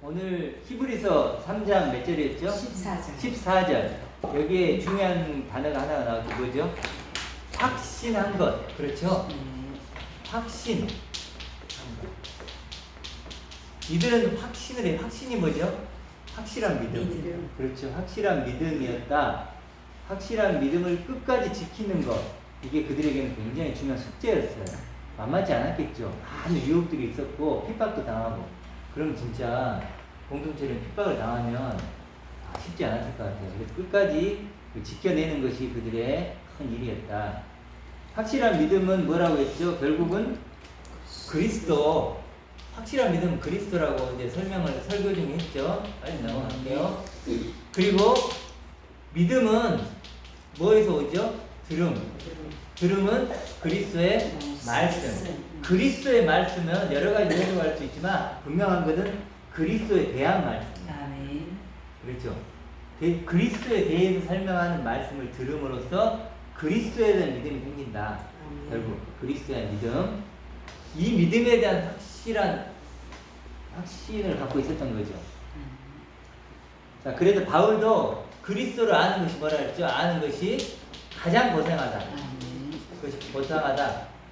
오늘 히브리서 3장 몇 절이었죠? 14절. 14절. 여기에 중요한 단어가 하나가 나왔죠. 뭐죠? 확신한 것. 그렇죠? 확신. 이들은 확신을 해. 확신이 뭐죠? 확실한 믿음. 그렇죠. 확실한 믿음이었다. 확실한 믿음을 끝까지 지키는 것. 이게 그들에게는 굉장히 중요한 숙제였어요. 만만치 않았겠죠. 많은 유혹들이 있었고 핍박도 당하고. 그럼 진짜 공동체는 핍박을 당하면 쉽지 않았을 것 같아요. 그래서 끝까지 지켜내는 것이 그들의 큰 일이었다. 확실한 믿음은 뭐라고 했죠? 결국은 그리스도. 확실한 믿음은 그리스도라고 이제 설교 중에 했죠. 빨리 넘어갈게요. 그리고 믿음은 뭐에서 오죠? 들음은 그리스도의 말씀. 그리스도의 말씀은 여러 가지 해석할 수 있지만 분명한 것은 그리스도에 대한 말씀. 아멘. 그렇죠. 그리스도에 대해서 설명하는 말씀을 들음으로써 그리스도에 대한 믿음이 생긴다. 결국 그리스도에 대한 믿음. 이 믿음에 대한 확신을 갖고 있었던 거죠. 자, 그래서 바울도 그리스도를 아는 것이 뭐라 했죠? 아는 것이 가장 고생하다. 그것이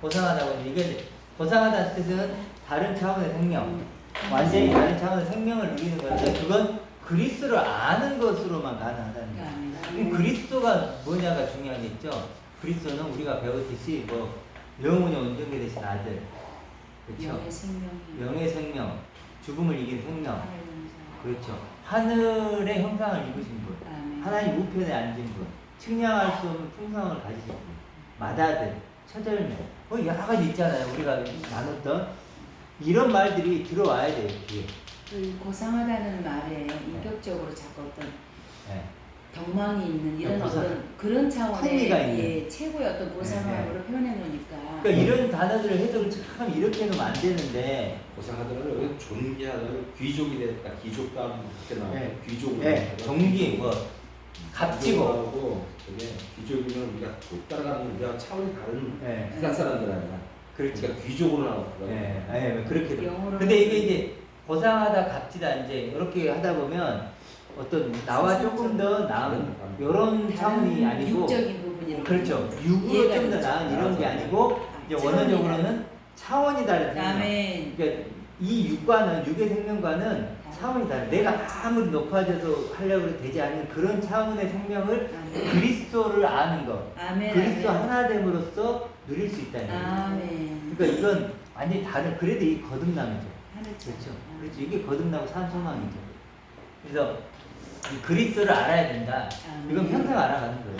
고상하다고 이게 고상하다는 뜻은 다른 차원의 생명, 완전히 다른 차원의 생명을 누리는 건데 그건 그리스도를 아는 것으로만 가능하다는 거예요. 그리스도가 뭐냐가 중요하겠죠. 그리스도는 우리가 배웠듯이 뭐 영혼이 온전히 되신 아들, 그렇죠? 영의 생명, 죽음을 이긴 생명, 그렇죠. 하늘의 형상을 입으신 분, 하나님 우편에 앉은 분, 측량할 수 없는 풍성을 가지신 분, 맏아들, 처절매, 뭐 여러 가지 있잖아요. 우리가 나눴던 이런 말들이 들어와야 돼요. 뒤에. 그 고상하다는 말에 인격적으로 자꾸 어떤 네. 덕망이 있는 이런 고상, 어떤 그런 차원의 품위가 있는. 예, 최고의 어떤 고상함으로 표현해 놓으니까. 그러니까 이런 단어들을 해석을 참 이렇게 해놓으면 안 되는데. 고상하다는 존귀하다는 귀족이 됐다. 귀족감 그렇게 나와요. 네. 귀족으로. 네. 정기 뭐 값지고. 하고 저게 귀족이면 우리가 못 따라가는 우리가 차원이 다른 네. 세상 사람들한테. 그렇죠. 그러니까 귀족으로 나오더라고요. 네, 네, 그렇게. 영어로 근데 이게 이제 고상하다, 값지다 이제 이렇게 하다 보면 어떤 나와 조금 더 나은 이런 차원이 아니고, 육적인 부분이 그렇죠. 육으로 좀 더 나은 이런 게 아니고 이제 원어적으로는 차원이 다른 생명. 아멘. 그러니까 이 육과는 육의 생명과는 차원이 다른. 내가 아무리 높아져서 하려고 해도 되지 않는 그런 차원의 생명을 아멘. 그리스도를 아는 것. 아멘. 그리스도 아멘. 하나됨으로써 누릴 수 있다는 거예요. 아멘. 그러니까 이건 완전히 다른. 그래도 이 거듭남이죠. 하늘처럼. 그렇죠. 그렇죠. 이게 거듭나고 산 소망이죠. 그래서 이 그리스도를 알아야 된다. 이건 평생 알아가는 거예요.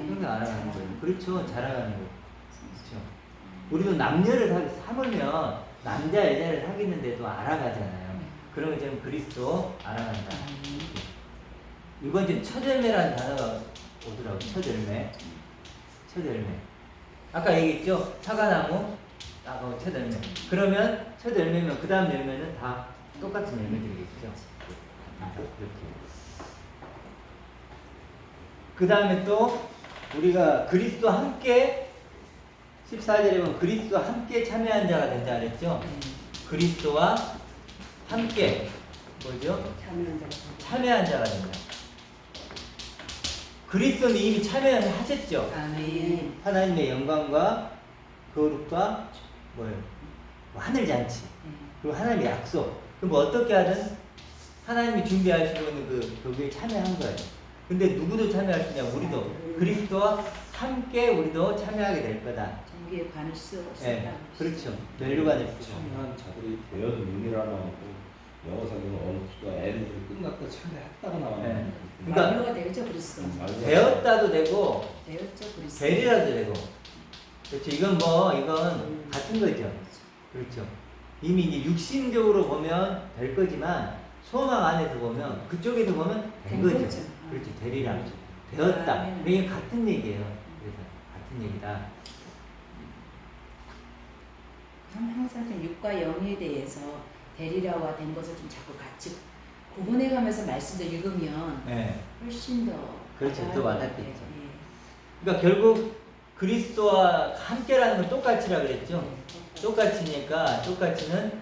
평생 알아가는 거예요. 그렇죠. 자라가는 거예요. 그렇죠. 우리도 남녀를 사귀면 남자 여자를 사귀는데도 알아가잖아요. 그런 것처럼 그리스도 알아간다. 이건 지금 처절매라는 단어가 오더라고요. 처절매. 아까 얘기했죠. 사과나무, 아까 처절매. 그러면 처절매면 그 다음 열매는 다 똑같은 열매들이겠죠. 이렇게. 그 다음에 또 우리가 그리스도 함께 14절에 보면 그리스도와 함께 참여한 자가 된다 그랬죠. 그리스도와 함께 뭐죠? 참여한 자가 된다. 그리스도는 이미 참여를 하셨죠. 아멘. 하나님의 영광과 거룩과 뭐예요? 하늘 잔치. 그리고 하나님의 약속. 그럼 뭐 어떻게 하든 하나님이 준비하시고 있는 거기에 참여한 거예요. 근데 누구도 참여할 수 있냐? 우리도 그리스도와 함께 우리도 참여하게 될 거다. 종교에 관을 수 없다. 네, 그렇죠. 멸류관을 쓰죠. 참여한 자들이 배운 의미라 나오고 영어상에는 언투가 애를 끝났다 참여했다가 나와요. 네. 그러니까 그러니까 되죠 그리스도. 배웠다도 되고 되었죠 그리스도. 벨이라도 되고. 그렇죠. 이건 같은 거죠. 그렇죠. 이미 이제 육신적으로 보면 될 거지만 소망 안에서 보면 그쪽에서 보면 된 거죠. 그렇죠. 되리라. 되었다. 이게 같은 얘기예요. 그래서 같은 얘기다. 항상 좀 육과 영에 대해서 대리라와 된 것을 좀 자꾸 같이 구분해가면서 말씀을 읽으면 네. 훨씬 더 그렇죠. 더 와닿겠죠. 예. 그러니까 결국 그리스도와 함께라는 건 똑같이라 그랬죠. 똑같이니까 똑같이는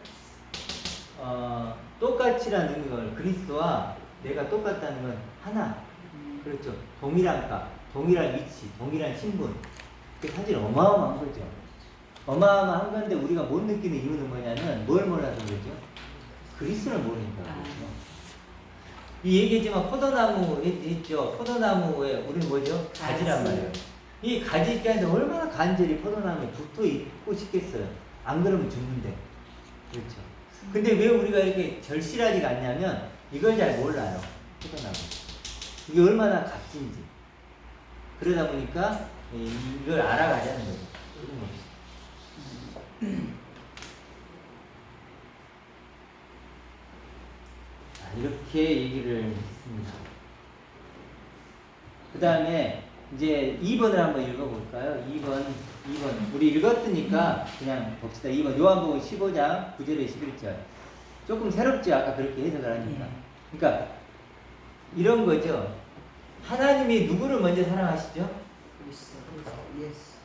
똑같이라는 걸 그리스도와 내가 똑같다는 건 하나. 그렇죠. 동일한 값, 동일한 위치, 동일한 신분. 그게 사실 어마어마한 거죠. 어마어마한 건데 우리가 못 느끼는 이유는 뭐냐면 뭘 몰라서 그러죠? 그리스도를 모르니까 그렇죠. 이 얘기지만 포도나무 있죠. 포도나무에 우리는 뭐죠? 가지란 말이에요. 이 가지가 얼마나 간절히 포도나무에 붙어 있고 싶겠어요. 안 그러면 죽는데. 그렇죠. 근데 왜 우리가 이렇게 절실하지가 않냐면 이걸 잘 몰라요. 포도나무. 이게 얼마나 값진지. 그러다 보니까 이걸 알아가자는 거죠. 이렇게 얘기를 했습니다. 그 다음에 이제 2번을 한번 읽어볼까요? 2번. 우리 읽었으니까 그냥 봅시다. 2번. 요한복음 15장 9절에 11절. 조금 새롭죠? 아까 그렇게 해석을 하니까. 그러니까 이런 거죠. 하나님이 누구를 먼저 사랑하시죠?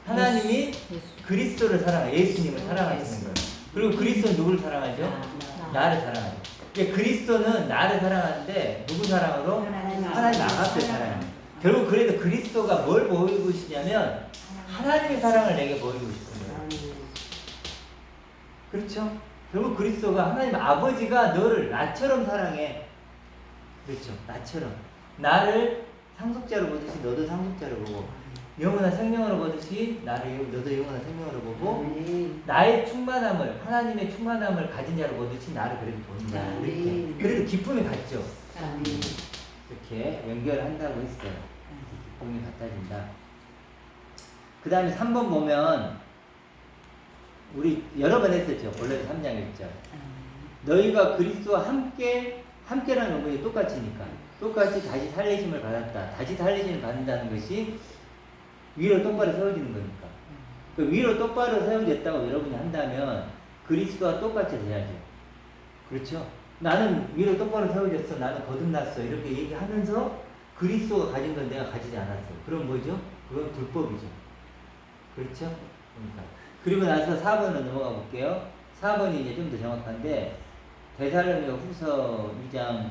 하나님이 그리스도를 사랑해요. 예수님을 사랑하시는 거예요. 그리고 그리스도는 누구를 사랑하죠? 나를 사랑하죠. 그러니까 그리스도는 나를 사랑하는데 누구 사랑으로? 하나님 아버지를 사랑해요. 결국 그래도 그리스도가 뭘 보이고 싶냐면 하나님의 사랑을 내게 보이고 싶은 거예요. 그렇죠? 결국 그리스도가 하나님 아버지가 너를 나처럼 사랑해. 그렇죠? 나처럼. 나를 상속자로 보듯이 너도 상속자로 보고 영원한 생명으로 보듯이 너도 영원한 생명으로 보고 나의 충만함을 하나님의 충만함을 가진 자로 보듯이 나를 그렇게 보는 거야. 이렇게. 그래도 기쁨이 같죠. 이렇게 연결한다고 했어요. 기쁨이 같아진다. 그 다음에 3번 보면 우리 여러 번 했었죠. 본래 3장 1절. 너희가 그리스도와 함께라는 건 똑같으니까. 똑같이 다시 살리심을 받았다. 다시 살리심을 받는다는 것이 위로 똑바로 세워지는 거니까. 그 위로 똑바로 세워졌다고 여러분이 한다면 그리스도와 똑같이 돼야죠. 그렇죠? 나는 위로 똑바로 세워졌어. 나는 거듭났어. 이렇게 얘기하면서 그리스도가 가진 건 내가 가지지 않았어. 그럼 뭐죠? 그건 불법이죠. 그렇죠? 그러니까. 그리고 나서 4번으로 넘어가 볼게요. 4번이 이제 좀 더 정확한데 데살로니가 후서 2장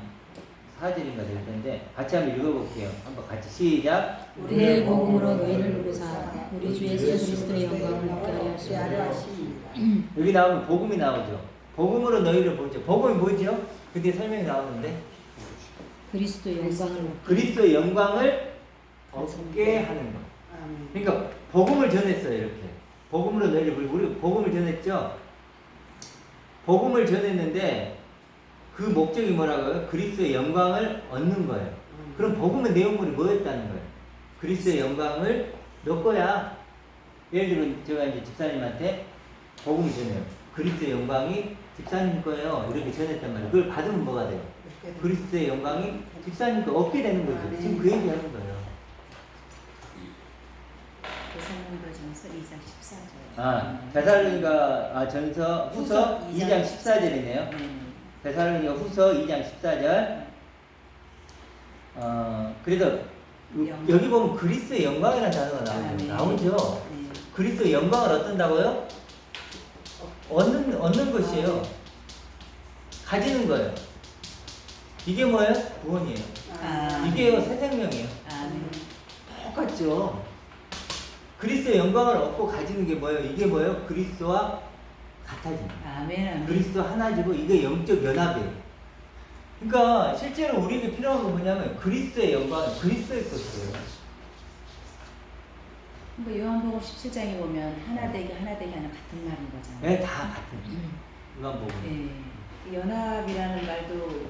4절인가 될 텐데 같이 한번 읽어볼게요. 한번 같이 시작. 우리의 복음으로 너희를 누구사 우리 주 예수 그리스도의 영광을 먹게 하려 하십니다. 여기 나오면 복음이 나오죠. 복음으로 너희를 보죠. 복음이 뭐죠? 그때 설명이 나오는데 그리스도의 영광을 그리스도의 영광을 얻게 하는 것. 그러니까 복음을 전했어요. 이렇게 복음으로 너희를 우리 복음을 전했죠. 복음을 전했는데 그 목적이 뭐라고요? 그리스도의 영광을 얻는 거예요. 그럼 복음의 내용물이 뭐였다는 거예요? 그리스도의 영광을 너 거야. 예를 들면 제가 이제 집사님한테 복음을 전해요. 그리스도의 영광이 집사님 거예요. 이렇게 전했단 말이에요. 그걸 받으면 뭐가 돼요? 그리스도의 영광이 집사님 거 얻게 되는 거죠. 지금 그 얘기하는 거예요. 데살로니가전서 2장 14절. 데살로니가 전서 후서 2장 14절이네요. 데살로니가 후서 2장 14절. 그래서 여기 보면 그리스도의 영광이라는 단어가 나오죠. 그리스도의 영광을 얻는다고요? 얻는 것이에요. 가지는 거예요. 이게 뭐예요? 구원이에요. 이게 새 생명이에요. 똑같죠. 그리스도의 영광을 얻고 가지는 게 뭐예요? 이게 뭐예요? 그리스도와 같아집니다. 아멘. 그리스도 하나지고 이게 영적 연합이에요. 그러니까 실제로 우리에게 필요한 건 뭐냐면 그리스도의 영광은 그리스도의 것이에요. 뭐 요한복음 17장에 보면 하나 되게 하는 같은 말인 거잖아요. 네, 다 같은. 요한복음. 네. 연합이라는 말도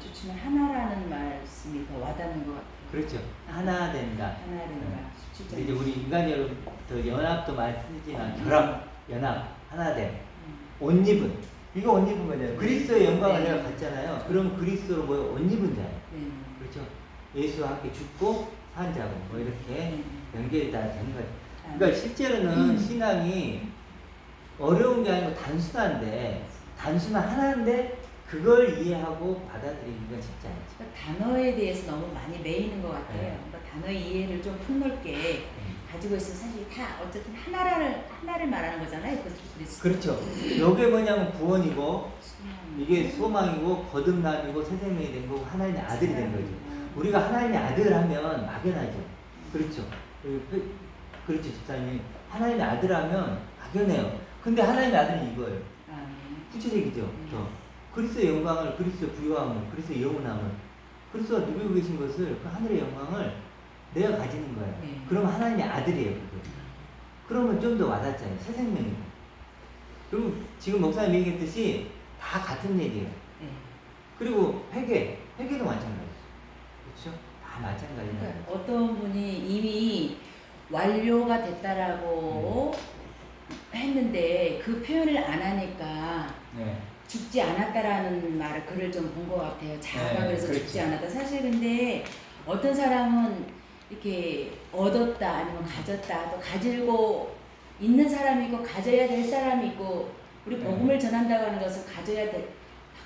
좋지만 하나라는 말씀이 더 와닿는 것 같아요. 그렇죠. 하나 된다. 하나 된다. 17장. 이제 우리 인간적으로 더 연합도 많이 쓰지만 결합, 연합, 하나 됨. 옷 입은. 이거 옷 입은 거잖아요. 그리스도의 영광을 내가 갖잖아요. 그럼 그리스도로 뭐요? 옷 입은 자예요. 그렇죠. 예수와 함께 죽고 산 자고 뭐 이렇게 연결이 다 되는 거예요. 그러니까 실제로는 신앙이 어려운 게 아니고 단순한데 단순한 하나인데 그걸 이해하고 받아들이기가 쉽지 않죠. 그러니까 단어에 대해서 너무 많이 매이는 것 같아요. 네. 그러니까 단어의 이해를 좀 폭넓게 가지고 있으면 사실 다 어쨌든 하나를 말하는 거잖아요. 그리스도. 그렇죠. 이게 뭐냐면 구원이고 이게 소망이고 거듭남이고 새 생명이 된 거고 하나님의 아들이 된 거죠. 우리가 하나님의 아들 하면 막연하죠. 그렇죠. 그렇죠, 집사님. 하나님의 아들 하면 막연해요. 근데 하나님의 아들은 이거예요. 구체적이죠. 그리스도의 영광을, 그리스도의 부유함을, 그리스도의 영원함을, 그리스도가 누리고 계신 것을, 그 하늘의 영광을 내가 가지는 거예요. 네. 그러면 하나님의 아들이에요. 그게. 그러면 좀 더 와닿잖아요. 새 생명이고. 그리고 지금 목사님 얘기했듯이 다 같은 얘기예요. 네. 그리고 회개도 마찬가지죠. 그렇죠? 다 마찬가지예요. 그러니까 어떤 분이 이미 완료가 됐다라고 했는데 그 표현을 안 하니까 네. 죽지 않았다라는 말을 글을 좀 본 것 같아요. 자아가 네, 그래서 그렇죠. 죽지 않았다. 사실 근데 어떤 사람은 이렇게 얻었다 아니면 가졌다 또 가지고 있는 사람이 있고 가져야 될 사람이 있고 우리 네. 복음을 전한다고 하는 것은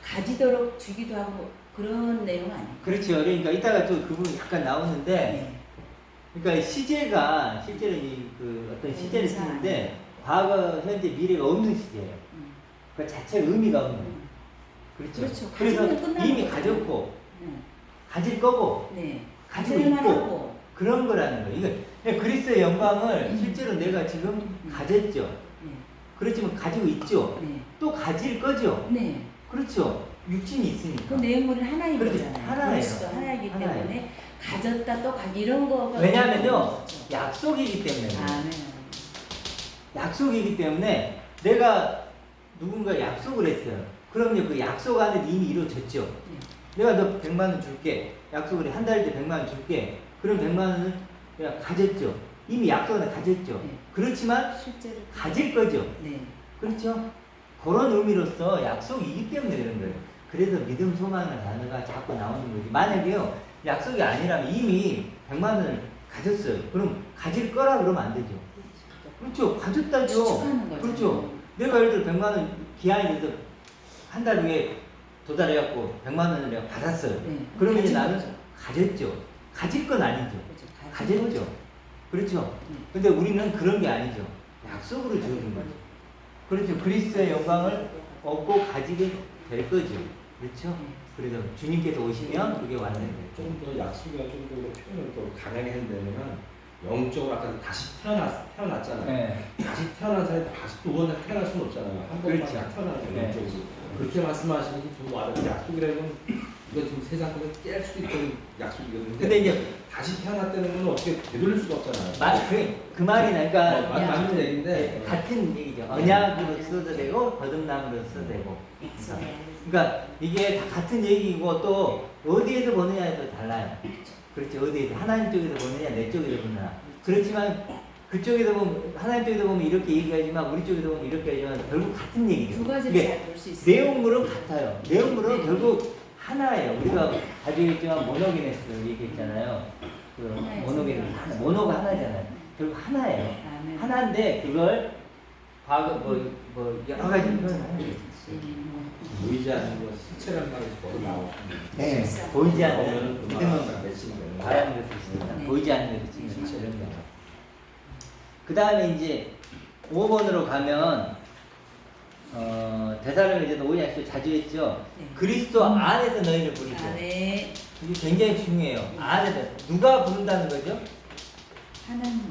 가지도록 주기도 하고 그런 내용 아니에요? 그렇죠. 그러니까 이따가 또 그 부분이 약간 나오는데, 그러니까 시제가 실제로 그 어떤 시제를 쓰는데 과거, 현재, 미래가 없는 시제예요. 그 자체 의미가 없는 거예요. 그렇죠. 그렇죠. 그래서 가지면 끝나는 이미 거죠. 가졌고 가질 거고 네. 가지고 가질만 있고 하고. 그런 거라는 거예요. 이거 그리스도의 영광을 실제로 내가 지금 가졌죠. 네. 그렇지만 가지고 있죠. 네. 또 가질 거죠. 네. 그렇죠. 육신이 있으니까. 그 내용물은 하나인 그렇죠. 거잖아요. 하나예요. 그리스도 하나이기 하나예요. 때문에 가졌다 또 이런 거가 왜냐하면요, 약속이기 때문에. 네. 약속이기 때문에 내가 누군가 약속을 했어요. 그럼요, 그 약속 안에 이미 이루어졌죠. 내가 너 100만 원 줄게. 약속을 해. 한 달 뒤에 100만 원 줄게. 그럼 100만 원을 내가 가졌죠. 이미 약속 안에 가졌죠. 네. 그렇지만 실제로 가질 거죠. 네. 그렇죠? 그런 의미로서 약속이기 때문에 그런 거예요. 그래서 믿음, 소망이라는 단어가 자꾸 나오는 거지. 만약에요, 약속이 아니라면 이미 100만 원을 가졌어요. 그럼 가질 거라 그러면 안 되죠. 그렇죠. 가졌다죠. 추측하는 거죠. 그렇죠. 내가 예를 들어 100만 원 기한이 돼서 한 달 후에 도달해갖고 100만 원을 내가 받았어요. 네. 그러면 이제 가진 나는 거죠. 가졌죠. 가질 건 아니죠. 그렇죠. 가졌죠. 그렇죠. 네. 근데 우리는 그런 게 아니죠. 약속으로 주어진 거죠. 그렇죠. 그리스도의 영광을 얻고 가지게 될 거죠. 그렇죠. 그래서 주님께서 오시면 그게 완전히 될 거죠. 좀 더 약속이나 좀 더 표현을 더 강하게 한다면 영적으로 아까 다시 태어났잖아요. 네. 다시 태어난 사람이 다시 또 번 태어날 수는 없잖아요. 한 번만 그렇죠. 딱 태어나는 네. 거예요. 영적으로. 그렇게 말씀하시는 게 좀 와닿는 약속이라는 건 이거 지금 세상 것을 깰 수도 있던 약속이거든요. 근데 이제 다시 태어났다는 건 어떻게 되돌릴 수가 없잖아요. 그 말이 그러니까 맞는 얘기인데 같은 얘기죠. 언약으로 써도 되고 거듭남으로 써도 되고. 그러니까 이게 다 같은 얘기고 또 어디에서 보느냐에 또 달라요. 그렇지. 어디에서 하나님 쪽에서 보느냐 내 쪽에서 보느냐. 그렇지만 그쪽에서 보면 하나님 쪽에서 보면 이렇게 얘기하지만 우리 쪽에서 보면 이렇게 하지만 결국 같은 얘기죠. 두 가지를 이게 잘 볼 수 있어요. 내용물은 같아요. 내용물은 네. 결국 하나예요. 우리가 가지고 있지만 모노게네스 얘기했잖아요. 그 하나의 모노게네스 생명. 모노가 하나잖아요. 결국 하나예요. 아멘. 하나인데 그걸 과거 뭐 여러 가지 표현하는 거죠. 보이지 않는 것 실체라는 말이 거기 나오십니다. 네, 보이지 않는 믿음은 믿음은 맺히는 거예요. 바라는 것도 있습니다. 네. 보이지 않는 것도 있습니다. 이런 거. 그 다음에 이제 5번으로 가면 대사를 이제 오해 약속 자주 했죠. 네. 그리스도 안에서 너희를 부르죠. 네. 이게 굉장히 중요해요. 안에서 누가 부른다는 거죠? 하나님이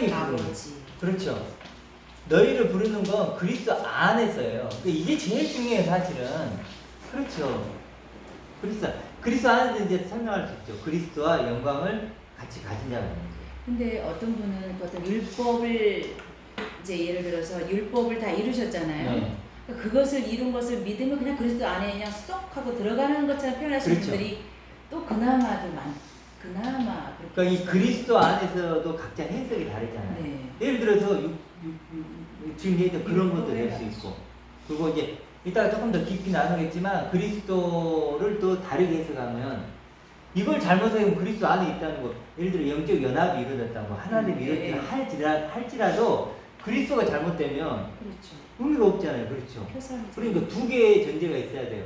부르는 거죠. 아버지. 그렇죠. 너희를 부르는 건 그리스도 안에서예요. 이게 제일 중요해요, 사실은. 그렇죠. 그리스도 안에서 이제 설명할 수 있죠. 그리스도와 영광을 같이 가진 자가 있는 거죠. 근데 어떤 분은 어떤 율법을 이제 예를 들어서 율법을 다 이루셨잖아요. 네. 그러니까 그것을 이룬 것을 믿으면 그냥 그리스도 안에 그냥 쏙 하고 들어가는 것처럼 표현하시는 그렇죠. 분들이 또 그나마 그나마 그렇게 그러니까 이 그리스도 안에서도 각자 해석이 다르잖아요. 네. 예를 들어서 지금 얘기했던 그런 것도 될 수 있고, 그리고 이제 이따가 조금 더 깊이 나누겠지만 그리스도를 또 다르게 해석하면 이걸 잘못하면 그리스도 안에 있다는 거, 예를 들어 영적 연합이 이루어졌다고 하나님이 이루어졌다 할지라도 그리스도가 잘못되면 그렇죠. 의미가 없잖아요. 그렇죠. 표상이 그러니까 두 개의 전제가 있어야 돼요.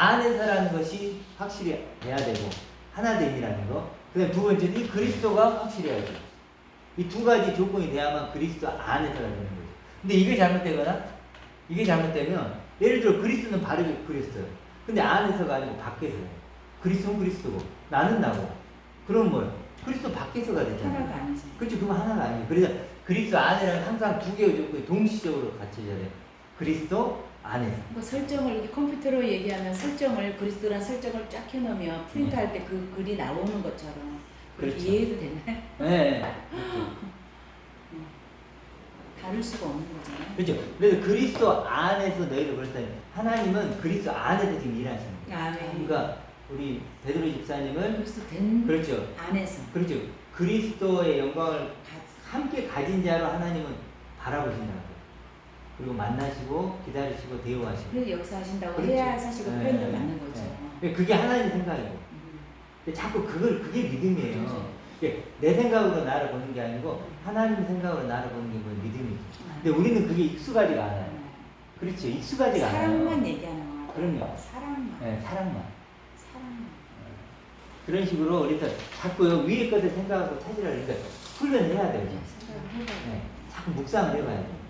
안에서라는 것이 확실히 돼야 되고 하나됨이라는 거. 그다음 두 번째는 이 그리스도가 확실해야죠. 이 두 가지 조건이 돼야만 그리스도 안에서가 되는 거죠. 근데 이게 잘못되거나 이게 잘못되면 예를 들어 그리스도는 바르게 그렸어요. 근데 안에서가 아니고 밖에서예요. 그리스도는 그리스도고 나는 나고. 그럼 뭐예요? 그리스도 밖에서가 되잖아요. 하나가 아니죠. 그렇죠. 그건 하나가 아니에요. 그래서 그리스도 안에는 항상 두 개의 조건이 동시적으로 갖춰져야 돼요. 그리스도 안에서. 그 설정을 이렇게 컴퓨터로 얘기하면 설정을 그리스도란 설정을 쫙 해놓으면 프린트할 때 그 글이 나오는 것처럼 그렇게 그렇죠. 이해해도 되나요? 네. 다를 수가 없는 거잖아요. 그렇죠. 그래서 그리스도 안에서 너희도 그렇다니 하나님은 그리스도 안에서 지금 일하시는 거예요. 아멘. 그러니까 우리 베드로 집사님은 그리스도 된 그렇죠. 안에서 그렇죠. 그리스도의 영광을 가- 함께 가진 자로 하나님은 바라보신다고. 그리고 만나시고 기다리시고 대우하시고. 그래서 역사하신다고 그렇죠. 해야 사실 그 네. 표현을 맞는 거죠. 네. 그게 하나님 생각이고. 음. 근데 자꾸 그게 믿음이에요. 그렇죠. 이게 내 생각으로 나를 보는 게 아니고 하나님 생각으로 나를 보는 게 뭐 믿음이죠. 아. 근데 우리는 그게 익숙하지가 않아요. 그렇죠. 익숙하지가 않아요. 사랑만 얘기하는 거. 그럼요. 사랑만. 네, 사랑만. 사랑만. 그런 식으로 그래서 자꾸 위의 것을 생각하고 찾으라 그러니까 훈련해야 돼요. 생각을 해봐요. 네, 자꾸 묵상을 해봐야 돼요.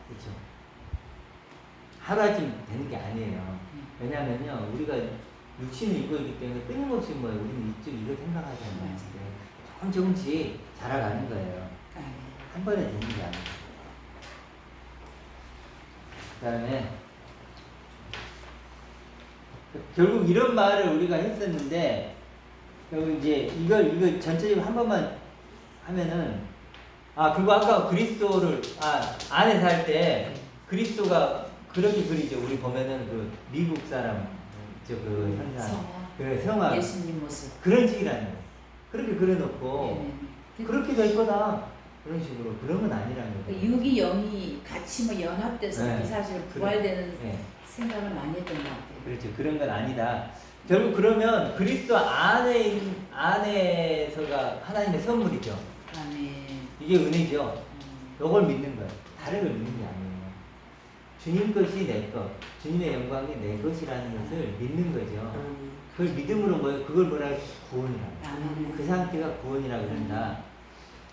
그렇죠. 하루아침 되는 게 아니에요. 왜냐하면요, 우리가 육신을 입고 있기 때문에 끊임없이 뭐 우리는 이거 생각하잖아요. 네, 조금씩 자라가는 거예요. 아, 네. 한 번에 되는 게 아니에요. 그 다음에 결국 이런 말을 우리가 했었는데 결국 이제 이걸 전체적으로 한 번만 하면은 그리고 아까 그리스도를 안에서 할 때 그리스도가 그렇게 그리죠. 우리 보면은 그 미국 사람 그 현상 성화. 그 성화 예수님 모습. 그런 식이라는 거예요. 그렇게 그려놓고 네네. 그렇게 될 거다 그런 식으로 그런 건 아니라는 거예요. 6이 0이 같이 뭐 연합돼서 네. 그 사실 부활되는 네. 생각을 많이 했던 것 같아요. 그렇죠. 그런 건 아니다. 결국 그러면 그리스도 안에서가 하나님의 선물이죠. 아멘. 이게 은혜죠. 이걸 믿는 거예요. 다른 걸 믿는 게 아니에요. 주님 것이 내 것, 주님의 영광이 내 것이라는 것을 믿는 거죠. 그걸 믿음으로 그걸 뭐라 해요? 구원이라고. 아멘. 그 상태가 구원이라 그런다.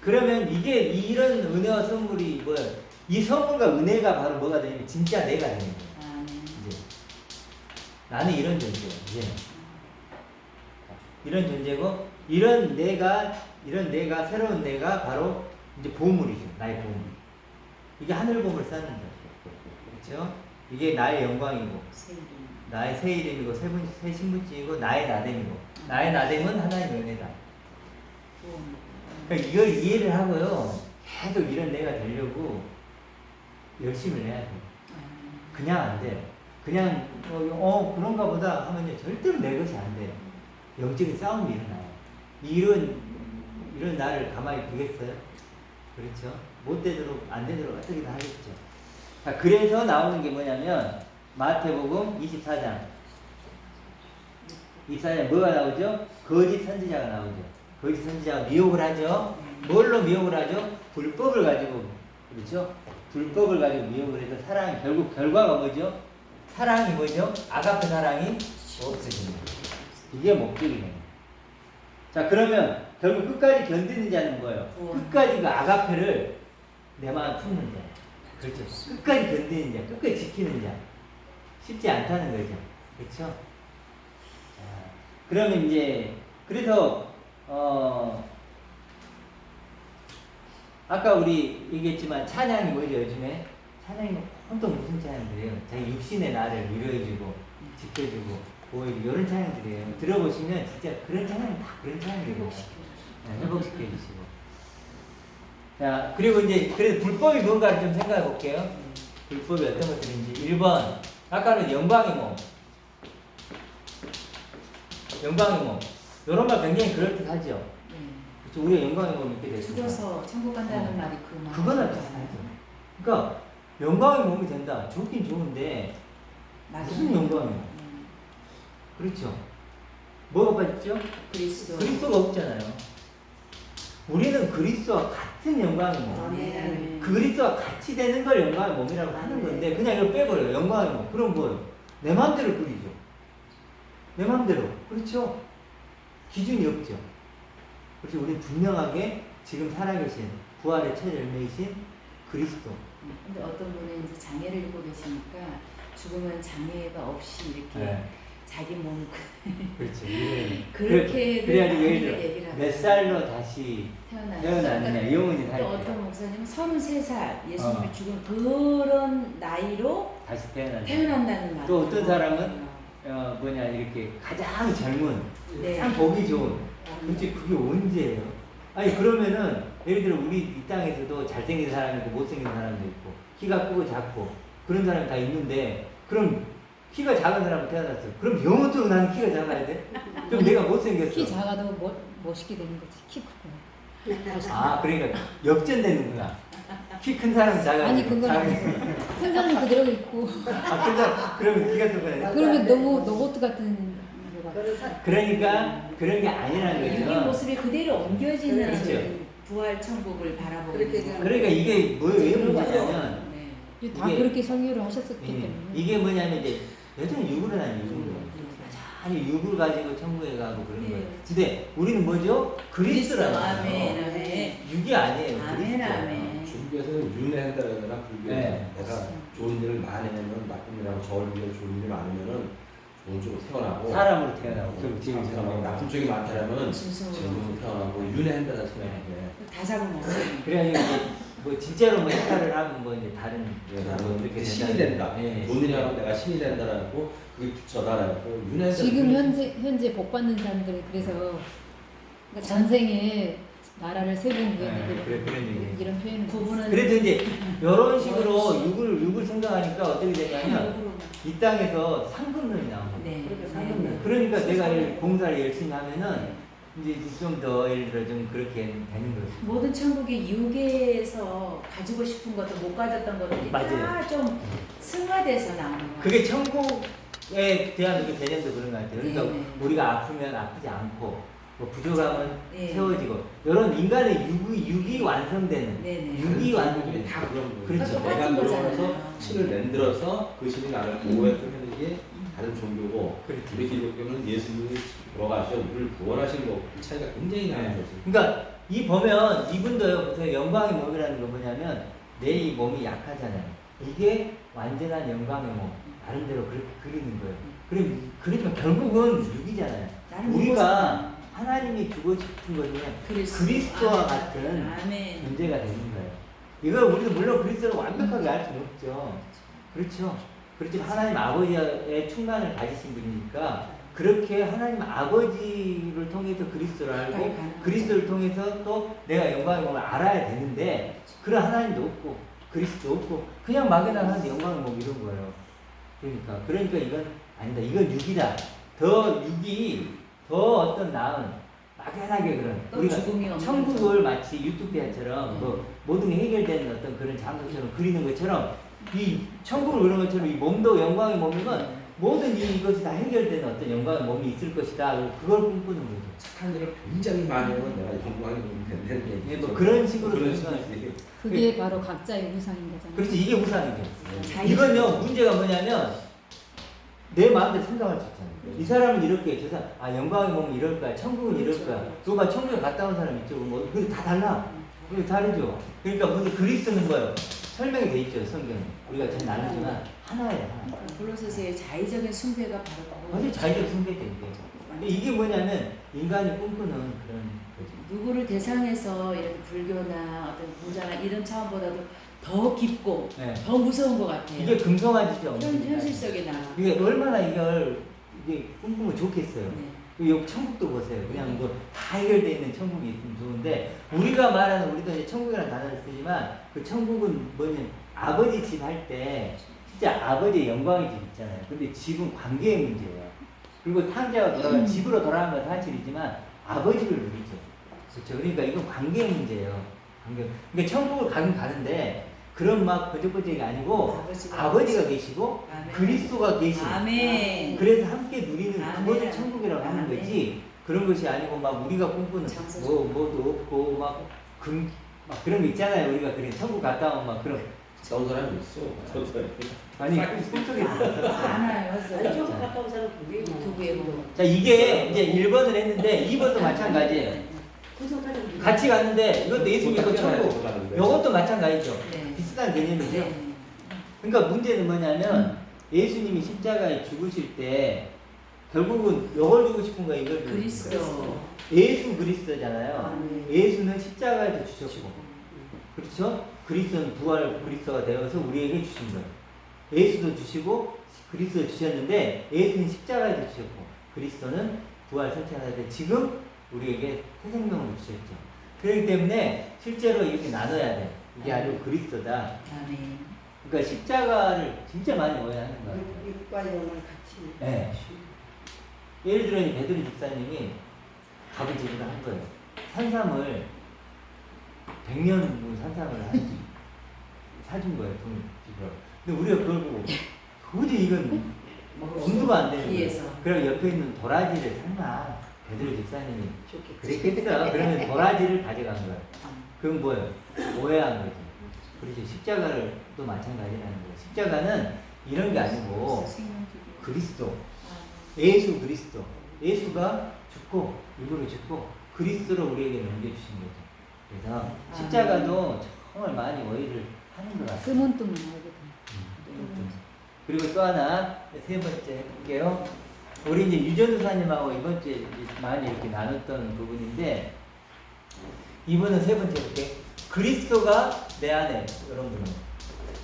그러면 이게 이런 은혜와 선물이 뭐예요? 이 선물과 은혜가 바로 뭐가 되냐면 진짜 내가 되는 거예요. 아멘. 이제 나는 이런 존재예요. 이제는 이런 존재고 이런 내가 새로운 내가 바로 이제 보물이죠. 나의 보물. 이게 하늘 보물 쌓는 거죠. 그렇죠? 이게 나의 영광이고 새 이름. 나의 새 이름이고 새 신분증이고 나의 나됨이고 나의 나됨은 하나님의 은혜다. 구원. 그러니까 이걸 이해를 하고요. 계속 이런 내가 되려고 열심을 해야 돼요. 아멘. 그냥 안 돼요. 그냥 그런가 보다 하면요 절대로 내 것이 안 돼요. 영적인 싸움이 일어나요. 이런 나를 가만히 두겠어요? 그렇죠? 못 되도록 안 되도록 어떻게든 하겠죠. 자, 그래서 나오는 게 뭐냐면 마태복음 24장 24장에 뭐가 나오죠? 거짓 선지자가 나오죠. 거짓 선지자가 미혹을 하죠. 뭘로 미혹을 하죠? 불법을 가지고. 그렇죠? 불법을 가지고 미혹을 해서 사랑이 결국 결과가 뭐죠? 사랑이 뭐죠? 아가페 사랑이 없어지는 거예요. 이게 목적이네요. 자, 그러면 결국 끝까지 견디는 자는 뭐예요? 끝까지 그 아가페를 내 마음 품는 자. 그렇죠. 끝까지 견디는 자, 끝까지 지키는 자. 쉽지 않다는 거죠. 그렇죠? 자, 그러면 이제 그래서 아까 우리 얘기했지만 찬양이 뭐죠 요즘에? 찬양이 온통 무슨 찬양들이에요? 자기 육신의 나를 위로해주고 지켜주고 보여주고 이런 찬양들이에요. 들어보시면 진짜 그런 찬양 다 그런 찬양들이에요. 네, 회복시켜주시고. 자, 그리고 이제 그래서 불법이 뭔가를 좀 생각해 볼게요. 불법이 어떤 것들인지. 1번 아까는 영광의 몸. 영광의 몸. 이런 말 굉장히 그럴듯하죠. 네. 그렇죠? 우리가 영광의 몸이 있게 됐습니다. 죽어서 천국 간다는 말이 그 말. 그거는 비슷하죠. 그러니까 영광의 몸이 된다. 좋긴 좋은데 무슨 영광이에요? 그렇죠. 뭐가 빠졌죠? 그리스도가 없잖아요. 우리는 그리스도와 같은 영광의 몸. 아멘. 그 그리스도와 같이 되는 걸 영광의 몸이라고 하는 건데 그냥 이걸 빼버려요. 영광의 몸. 그럼 뭐예요? 내 마음대로 그리죠. 내 마음대로. 그렇죠. 기준이 없죠. 그렇죠. 우리는 분명하게 지금 살아계신 부활의 첫 열매이신 그리스도. 근데 어떤 분은 이제 장애를 입고 계시니까 죽으면 장애가 없이 이렇게 네. 자기 몸 그렇죠. 그렇게 그래야지 예를 얘기를 들어 하고 몇 살로 다시 태어났느냐 영혼이 또 살 어떤 목사님은 33살 예수님이 어. 죽은 그런 나이로 다시 태어난다. 태어난다는 말. 또 어떤 사람은 이렇게 가장 젊은, 네. 참 보기 좋은. 그렇지, 그게 언제예요? 아니, 그러면은, 예를 들어, 우리 이 땅에서도 잘생긴 사람이 있고, 못생긴 사람도 있고, 키가 크고 작고, 그런 사람이 다 있는데, 그럼 키가 작은 사람은 태어났어. 그럼 영원토록 나는 키가 작아야 돼? 그럼 내가 못생겼어. 키 작아도 멋있게 되는 거지. 키 크고. 아, 그러니까 역전되는구나. 키 큰 사람은 작아야 아니 돼. 그건 아니고 큰 사람은 그대로 있고. 아, 그러면 키가 큰 그러면 너무 로봇 같은 거가. 그러니까, 그런 게 아니라는 육의 거죠. 모습이 그대로 옮겨지는 그렇죠. 부활 천국을 바라보고 그렇게 있는 거예요. 그러니까 이게 왜 그런 거 문제냐면, 같아요. 네. 다 이게- 그렇게 설교를 하셨었기 때문에. 이게 뭐냐면 이제 여전히 육으로 하는 육으로. 아니 육을 가지고 천국에 가고 그런 네. 거예요. 근데 우리는 뭐죠? 그리스라는 아멘, 거예요. 아멘. 육이 아니에요. 아멘, 그리스도예요. 아멘. 중국에서는 윤회한다거나 불교에서 네. 내가 좋은 일을 많이 하면 나쁜 일하고 저를 위해 좋은 일이 많으면은 좋은 쪽으로 태어나고 사람으로 태어나고 결국 지금 지금 태어나고 나쁜 쪽이 많다면 짐승으로. 지금 태어나고 윤회한다는 생각인데 다 잡아먹어요. 그래가지고 이제 뭐 진짜로 뭐 행사를 하면 뭐 이제 다른 나는 이렇게 신이 된다. 네. 좋은 일을 하면 내가 신이 된다라고 그게 저다라고 윤회한다. 지금 현재 복 받는 사람들은 그래서 그러니까 전생에 나라를 세운 후에 네, 그런 얘기. 이런 표현을 부부는 그래서 이제 이런 식으로 육을 생각하니까 어떻게 되냐면 역으로. 이 땅에서 상급론이 나온 거예요. 네. 상급론. 그러니까 내가 공사를 열심히 하면은 이제 좀 더 예를 들어 좀 그렇게 되는 거죠. 모든 천국의 유괴에서 가지고 싶은 것도 못 가졌던 것들이 맞아요. 다 좀 승화돼서 나오는 거예요. 그게 천국에 대한 그 개념도 그런 것 같아요. 그러니까 네, 네. 우리가 아프면 아프지 않고 뭐 부족하면 네. 채워지고 이런 인간의 육이 완성되는 네네. 육이 완성되는 다 그런 거예요. 그렇죠. 똑같은 내가 들어와서 거잖아요. 신을 만들어서 그 신이 나를 보호했던 게 다른 종교고 그렇죠. 우리 기독교는 예수님이 돌아가셔 우리를 구원하신 거 그 차이가 굉장히 나는 거지. 그러니까 이 보면 이분도요. 그 영광의 몸이라는 건 뭐냐면 내 이 몸이 약하잖아요. 이게 완전한 영광의 몸. 나름대로 그렇게 그리는 거예요. 그러지만 결국은 육이잖아요. 나는 우리가 하나님이 주고 싶은 것은 그리스도와 같은 아멘. 존재가 되는 거예요. 이걸 우리도 물론 그리스도를 완벽하게 알 수는 없죠. 그렇죠. 그렇지만 하나님 아버지의 충만을 가지신 분이니까 그렇게 하나님 아버지를 통해서 그리스도를 알고 그리스도를 통해서 또 내가 영광의 몸을 알아야 되는데 그런 하나님도 없고 그리스도 없고 그냥 막연한 하나님 영광의 몸 이런 거예요. 그러니까 이건 아니다. 이건 육이다. 더 육이 더 어떤 나은 막연하게 그런 또 우리가 죽음이 없는 천국을 마치 유토피아처럼 뭐 모든 게 해결되는 어떤 그런 장소처럼 그리는 것처럼 이 천국을 그런 것처럼 이 몸도 영광의 몸이면 모든 이것이 다 해결되는 어떤 영광의 몸이 있을 것이다. 그걸 꿈꾸는 거죠. 착한 일을 굉장히 많이 하면 내가 영광이 너무 된다는 얘기죠. 예, 뭐 그런 식으로 그런 생각- 식으로 그게 바로 각자의 우상인 거잖아요. 그렇지 이게 우상이죠. 자기- 이건요 문제가 뭐냐면 내 마음대로 생각할 수 있잖아요. 이 사람은 이렇게 저 사람 영광의 몸은 이럴 거야. 천국은 이럴 거야. 또 막 천국에 갔다 온 사람 있죠. 뭐 그게 다 달라. 그게 다르죠. 그러니까 먼저 그리스도는 뭐예요? 설명이 돼 있죠 성경에. 우리가 잘 나누지만 하나예요. 하나. 골로새서의 자의적인 숭배가 바로 완전 자기적 숭배된 게. 근데 이게 뭐냐면 인간이 꿈꾸는 그런 거죠. 누구를 대상해서 이렇게 불교나 어떤 공자나 이런 차원보다도 더 깊고 네. 더 무서운 것 같아요. 이게 금성아지죠. 현실적이나. 이게 얼마나 이걸 이게 꿈꾸면 좋겠어요. 네. 여기 천국도 보세요. 그냥 뭐 다 해결되어 있는 천국이 있으면 좋은데 우리가 말하는 우리도 이제 천국이라는 단어를 쓰지만 그 천국은 뭐냐면 아버지 집 할 때 진짜 아버지의 영광의 집 있잖아요. 근데 집은 관계의 문제예요. 그리고 탕자가 돌아가면 집으로 돌아가는 건 사실이지만 아버지를 누리죠. 그렇죠. 그러니까 이건 관계의 문제예요. 그러니까 천국을 가긴 가는데 그런 막 번쩍번쩍이 아니고 아버지가 계시고 아멘. 그리스도가 계시고 아멘. 그래서 함께 누리는 아멘. 그것을 천국이라고 하는 아멘. 거지 그런 것이 아니고 막 우리가 꿈꾸는 장소 뭐도 없고 막 그런 거 있잖아요. 우리가 그래 천국 갔다 오면 막 그런 나온 사람이 있어. 그런 사람이. 아니 꿈속에 많아요. 아니 좀 가까운 사람 그게 유튜브에 보면. 자 이게 이제 1번을 했는데 2번도 마찬가지예요. 구속하자고 같이 갔는데 이것도 예수 믿고 천국. 이것도 마찬가지죠. 네. 비슷한 개념이죠. 네. 그러니까 문제는 뭐냐면 예수님이 십자가에 죽으실 때 결국은 이걸 주고 싶은 거예요. 이걸 주고 싶은 거예요. 그리스도. 예수 그리스도잖아요. 아, 네. 예수는 십자가에서 주셨고, 그렇죠? 그리스도는 부활 그리스도가 되어서 우리에게 주신 거예요. 예수도 주시고 그리스도 주셨는데 예수는 십자가에서 주셨고 그리스도는 부활 성찬할 때 지금 우리에게 새 생명을 주셨죠. 그렇기 때문에 실제로 이렇게 나눠야 돼. 이게 아주 그리스도다. 아멘. 그러니까 십자가를 진짜 많이 오해하는 거예요. 육과 영을 같이 네. 예를 들어 이 베드로 집사님이 가부집을 한 거예요. 산삼을 100년 산삼을 사준 거예요. 돈을 주고. 근데 우리가 그걸 보고 도저히 이건 엄두가 안 되는 거예요. 뒤에서. 그리고 옆에 있는 도라지를 설마 베드로 집사님이 좋겠지. 그랬겠어. 그러면 도라지를 가져간 거예요. 그건 뭐예요? 오해한 거죠. 그렇죠. 십자가를 또 마찬가지라는 거예요. 십자가는 이런 게 아니고 그리스도, 예수 그리스도. 예수가 죽고 일부러 죽고 그리스도로 우리에게 넘겨주신 거죠. 그래서 십자가도 정말 많이 오해를 하는 것 같아요. 뜨문뜨문 하거든. 그리고 또 하나 세 번째 해볼게요. 우리 이제 유전도사님하고 이번 주에 많이 이렇게 나눴던 부분인데 이번은 세 번째 볼게. 그리스도가 내 안에 여러분은.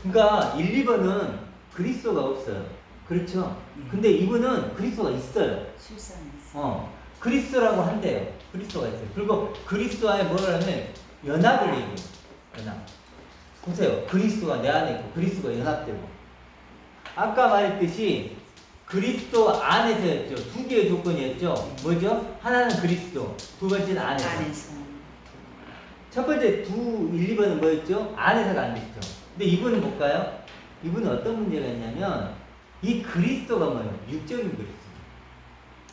그러니까 1, 2번은 그리스도가 없어요. 그렇죠? 근데 이분은 그리스도가 있어요. 실상이 있어. 그리스도라고 한대요. 그리스도가 있어요. 그리고 그리스도와의 뭐를 하면 연합을 얘기해요. 연합. 보세요. 그리스도가 내 안에 있고 그리스도가 연합되고. 아까 말했듯이 그리스도 안에서였죠. 두 개의 조건이었죠. 뭐죠? 하나는 그리스도, 두 번째는 안에서. 안에서. 첫 번째 1, 2번은 뭐였죠? 안에서가 안 됐죠. 근데 이분은 볼까요? 이분은 어떤 문제가 있냐면 이 그리스도가 뭐예요? 육적인 그리스도.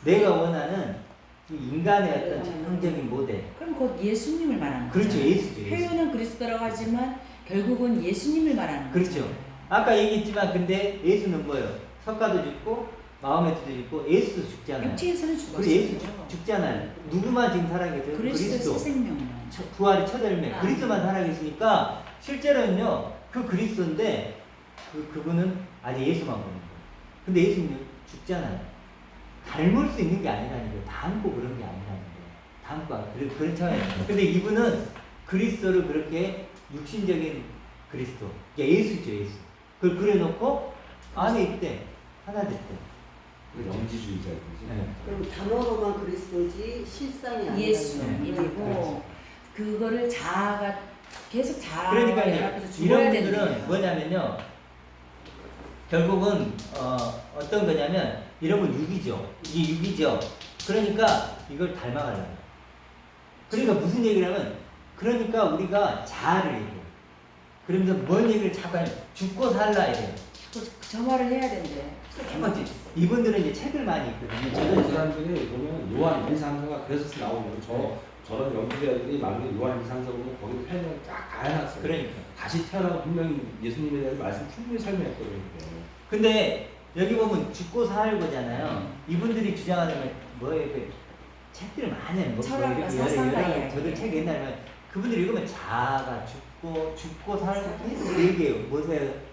내가 원하는 이 인간의 어떤 전형적인 모델. 그럼 곧 예수님을 말하는 거죠. 그렇죠. 예수죠. 예수. 표현은 그리스도라고 하지만 결국은 예수님을 말하는 거죠. 그렇죠. 아까 얘기했지만 근데 예수는 뭐예요? 석가도 죽고 마음에도 죽고 예수도 죽잖아요. 육체에서는 그리고 예수 죽었어요. 죽잖아요. 누구만 지금 살아계세요? 그리스도 새 생명만. 부활의 첫 열매. 아. 그리스도만 살아계시니까 실제로는요. 그 그리스도인데 그분은 아직 예수만 보는 거예요. 근데 예수는 죽잖아요. 닮을 수 있는 게 아니라는 거예요. 닮고 그런 게 아니라는 거예요. 닮고 그런 차원이에요. 근데 이분은 그리스도를 그렇게 육신적인 그리스도. 예수죠, 예수. 그걸 그려놓고 안에 있대. 하나 됐대. 영지주의자이지. 네. 그럼 단어로만 그리스도지 실상이 아니라 예수님이고 그거를 자아가 계속 자아와 그러니까 연합해서 이제 죽어야 이런 되는 분들은 거예요. 뭐냐면요. 결국은 어떤 거냐면 이런 건 육이죠. 이게 육이죠. 그러니까 이걸 닮아가려고. 그러니까 무슨 얘기를 하면 그러니까 우리가 자아를 얘기해요. 그러면서 뭔 얘기를 자꾸 하면 죽고 살라 이래요. 저 말을 해야 된대. 해봤지. 이분들은 이제 책을 많이 읽거든요. 저는 저는 그 사람들이 보면 요한 1, 3서가 그래서 나오는 저런 연구자들이 만든 요한 1, 3서 보면 거기 표현을 쫙 해놨어요. 그러니까. 다시 태어나고 분명히 예수님에 대한 말씀 충분히 설명했거든요. 근데 여기 보면 죽고 살고잖아요. 이분들이 주장하는 건 뭐예요? 그 책들을 많이 해요. 철학과 사상가 이야기. 저도 책 옛날에 그분들이 읽으면 자아가 죽고 살고 계속 얘기해요. 보세요.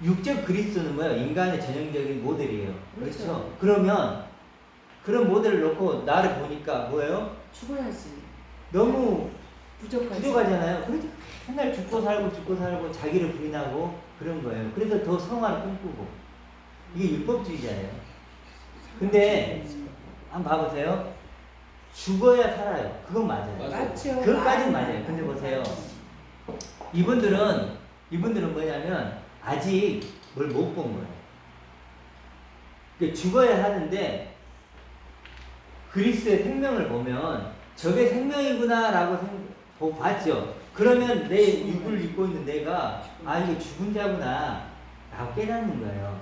육적 그리스도는 뭐예요? 인간의 전형적인 모델이에요. 그렇죠? 그러면 그런 모델을 놓고 나를 보니까 뭐예요? 죽어야지. 너무 부족하지. 부족하잖아요. 그래서 맨날 죽고 살고 자기를 부인하고 그런 거예요. 그래서 더 성화를 꿈꾸고 이게 율법주의자예요. 근데 한번 봐보세요. 죽어야 살아요. 그건 맞아요. 맞죠. 그것까지는 맞아요. 근데 보세요. 이분들은 뭐냐면 아직 뭘 못 본 거예요. 그러니까 죽어야 하는데 그리스의 생명을 보면 저게 생명이구나라고 봤죠. 그러면 내 육을 입고 있는 내가 이게 죽은 자구나 라고 깨닫는 거예요.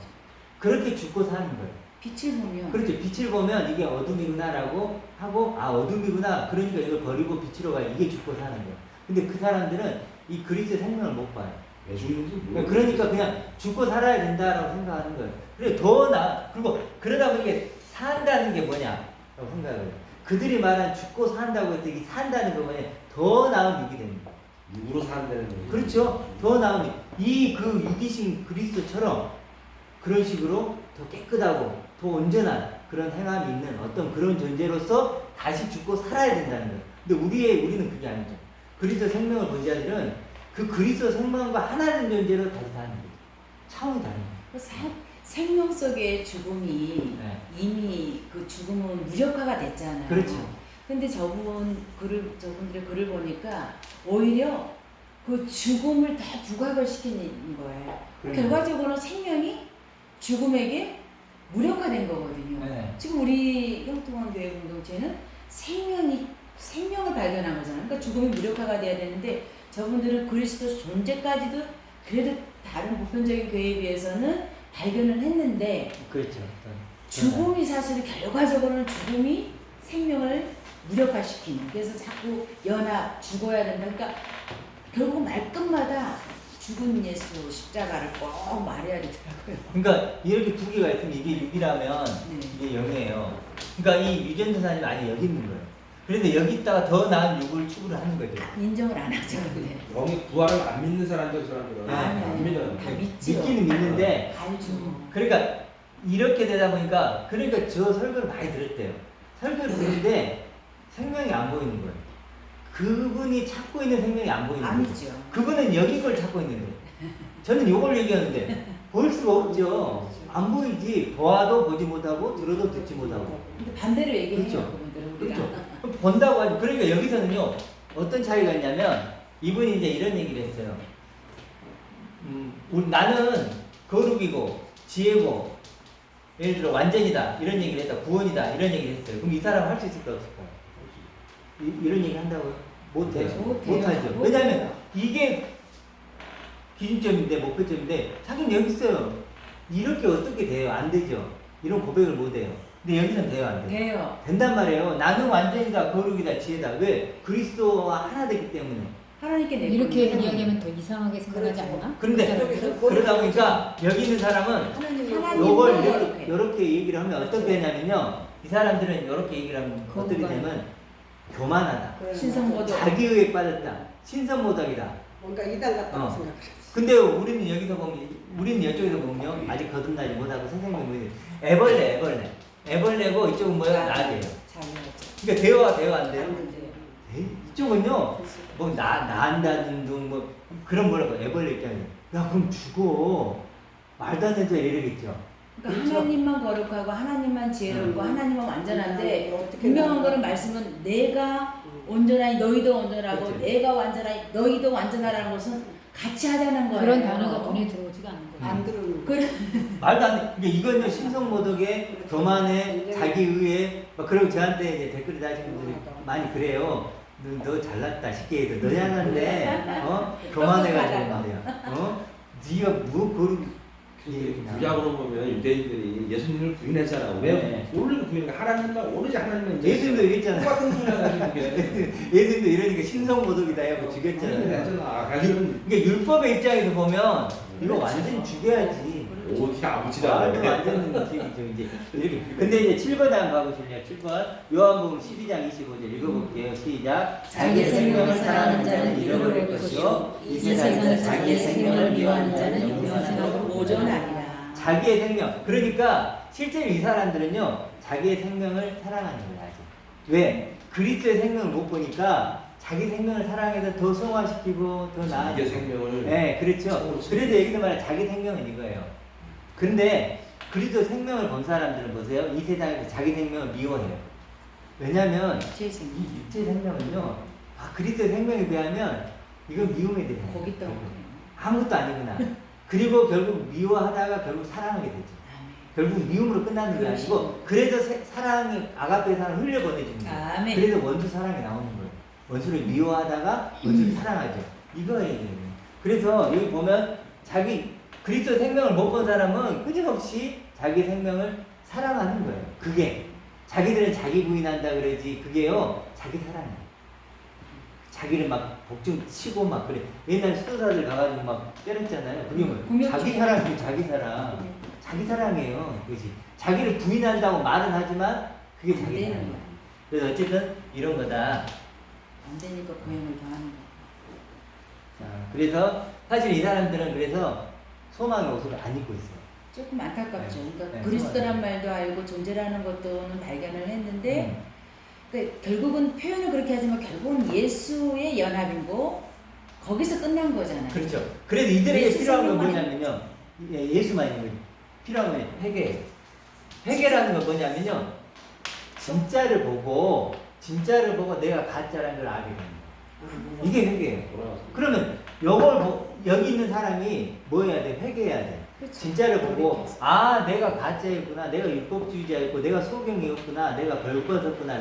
그렇게 죽고 사는 거예요. 빛을 보면 그렇죠. 빛을 보면 이게 어둠이구나라고 하고 어둠이구나. 그러니까 이걸 버리고 빛으로 가야 이게 죽고 사는 거예요. 근데 그 사람들은 이 그리스의 생명을 못 봐요. 왜 죽는지 모르겠어요. 그러니까 그냥 죽고 살아야 된다라고 생각하는 거예요. 그리고 그러다 보니 산다는 게 뭐냐라고 생각을 해요. 그들이 말한 죽고 산다고 했더니 이 산다는 거 뭐냐, 더 나은 육이 됩니다. 육으로 산다는 거죠. 그렇죠. 더 나은 그 육이신 그리스도처럼 그런 식으로 더 깨끗하고 더 온전한 그런 행함이 있는 어떤 그런 존재로서 다시 죽고 살아야 된다는 거예요. 근데 우리는 그게 아니죠. 그리스도 생명을 본 자들은 그 그리스도 생명과 하나된 존재로 다시 사는 거예요. 차원이 다른 거예요. 생명 속의 죽음이 네. 이미 그 죽음은 무력화가 됐잖아요. 그렇죠. 근데 저분들의 글을 보니까 오히려 그 죽음을 더 부각을 시키는 거예요. 결과적으로는 생명이 죽음에게 무력화된 거거든요. 네. 지금 우리 형통원교회 공동체는 생명을 발견한 거잖아요. 그러니까 죽음이 무력화가 돼야 되는데 저분들은 그리스도 존재까지도 그래도 다른 보편적인 교회에 비해서는 발견을 했는데 그렇죠. 죽음이 사실 결과적으로는 죽음이 생명을 무력화시키는, 그래서 자꾸 죽어야 된다. 그러니까 결국 말끝마다 죽은 예수 십자가를 꼭 말해야 되더라고요. 그러니까 이렇게 두 개가 있으면 이게 6이라면 네. 이게 0이에요. 그러니까 이 유전자사님 안에 여기 있는 거예요. 그런데 여기 있다가 더 나은 6을 추구를 하는 거죠. 인정을 안 하죠. 근데. 영의 부활을 안 믿는 사람들은 아니, 안 믿어요. 다 믿죠. 믿기는 믿는데 알죠. 그러니까 이렇게 되다 보니까 저 설교를 많이 들었대요. 설교를 듣는데 생명이 안 보이는 거예요. 그분이 찾고 있는 생명이 안 보이는 거예요. 아니죠. 그분은 여기 걸 찾고 있는데 저는 요걸 얘기하는데 볼 수가 없죠. 안 보이지. 보아도 보지 못하고 들어도 듣지 못하고. 근데 반대로 얘기해요. 그렇죠. 그분들은 우리가. 그렇죠. 본다고 하죠. 그러니까 여기서는요 어떤 차이가 있냐면 이분이 이제 이런 얘기를 했어요. 나는 거룩이고 지혜고 예를 들어 완전이다 이런 얘기를 했다. 구원이다 이런 얘기를 했어요. 그럼 이 사람 할 수 있을까 없을까요? 이런 얘기 한다고요? 못해요. 못하죠. 왜냐하면 이게 기준점인데 목표점인데 자기는 여기 있어요. 이렇게 어떻게 돼요? 안 되죠. 이런 고백을 못 해요. 근데 여기서는 돼요, 안 돼요? 돼요. 된단 말이에요. 나는 완전이다, 거룩이다, 지혜다. 왜? 그리스도와 하나 되기 때문에. 하나님께 내 이렇게 이야기하면 더 이상하게 생각하지 그렇죠. 않나? 그런데 그 사람들은? 그러다 보니까 여기 있는 사람은 하나님 요걸 거룩해. 이렇게 얘기를 하면 어떻게 되냐면요. 이 사람들은 이렇게 얘기를 하면 어떻게 되면 교만하다. 신성모독. 자기의에 빠졌다. 신선모독이다. 뭔가 이단 같다고 어. 생각하지. 근데 우리는 여기서 보면, 우리는 이쪽에서 보면 아직 거듭나지 못하고 선생님이 애벌레고 이쪽은 뭐야? 나대요. 잘해야죠. 그러니까 대화 안 돼요? 잘하는데요. 이쪽은요, 뭐 난다는 둥 뭐 그런 뭐라고 애벌레 입장에 야 그럼 죽어 말도 안 되는 소리 이러겠죠. 그러니까 그렇죠? 하나님만 거룩하고 하나님만 지혜롭고 하나님만 완전한데 어떻게 분명한 나와? 거는 말씀은 내가 온전하니 너희도 온전하고 그렇죠. 내가 완전하니 너희도 완전하라는 것은 같이 하자는 거예요. 그런 단어가 눈에 들어오지가 않는 거예요. 안 들어오는 그래. 말도 안 돼. 그러니까 이건요 신성모독에 교만에 자기의에 막 그리고 저한테 이제 댓글을 다시는 분들이 많이 그래요. 너 잘났다 쉽게 해도 너 잘났네. 교만해가지고 말이야. 네가 뭐 그런 구약으로 보면 유대인들이 예수님을 부인했잖아. 왜 네. 오늘 부인해? 하나님만 오로지 하나님만 이제 예수님도 이랬잖아요. 똑같은 소리 하가지고 이게 예수님도 이러니까 신성모독이다 하고 죽였잖아요. 했잖아. 그래서 그러니까 율법의 입장에서 보면 이거 완전 죽여야지. 어디 아무지도 말도 않아. 안 되는 얘기죠 이제 이렇게. 근데 이제 7번에 한번 가보실래요? 7번 요한복음 12장 25절 읽어볼게요. 시작. 자기의 생명을 사랑하는 자는 잃어버릴 것이요 이 세상에서 자기의 생명을 미워하는 자는 영생을 생각으로 보존하리라. 자기의 생명. 그러니까 실제로 이 사람들은요 자기의 생명을 사랑하는 거예요. 아직. 왜? 그리스도의 생명을 못 보니까 자기 생명을 사랑해서 더 성화시키고 더 나아지고. 자기의 생명을 네, 그렇죠. 그래서 여기서 말하는 자기 생명은 이거예요. 근데 그리스도 생명을 본 사람들은 보세요. 이 세상에서 자기 생명을 미워해요. 왜냐면 제 생명. 이 육체 생명은요. 그리스도의 생명에 비하면 이건 미움이 되잖아요. 거기 있다고. 아무것도 아니구나. 그리고 결국 미워하다가 결국 사랑하게 되죠. 결국 미움으로 끝나는 게 아니고 그래서 사랑을 아가페의 사랑을 흘려보내주는 거예요. 아멘. 그래서 원수 사랑이 나오는 거예요. 원수를 미워하다가 원수를 사랑하죠. 이거예요. 그래서 여기 보면 그리스도 생명을 못 본 사람은 끊임없이 자기 생명을 사랑하는 거예요. 그게 자기들은 자기 부인한다 그러지 그게요 자기 사랑이에요. 자기를 막 복중 치고 막 그래. 옛날 수도사들 가가지고 막 때렸잖아요. 그게 뭐 공격적이야. 자기 사랑이에요, 자기 사랑. 자기 사랑이에요. 그지? 자기를 부인한다고 말은 하지만 그게 안 자기 되는 사랑이에요. 거야. 그래서 어쨌든 이런 거다. 안 되니까 고행을 더 하는 거야. 자, 그래서 사실 이 사람들은 그래서 소망의 옷을 안 입고 있어요. 조금 안타깝죠. 그러니까 네, 그리스도란 말도 알고 존재라는 것도는 발견을 했는데 그러니까 결국은 표현을 그렇게 하지만 결국은 예수의 연합이고 거기서 끝난 거잖아요. 그렇죠. 그래서 이들에게 예수 필요한 건 생명만이- 뭐냐면요. 예수만이 필요한 건 회개예요. 회개라는 건 뭐냐면요. 진짜를 보고 내가 가짜라는 걸 알게 됩니다. 이게 회개예요. 돌아가서. 그러면 여기 있는 사람이 뭐 해야 돼? 회개해야 돼. 그렇죠. 진짜를 보고 아 내가 가짜였구나, 내가 율법주의자였고, 내가 소경이었구나, 내가 벌거졌구나,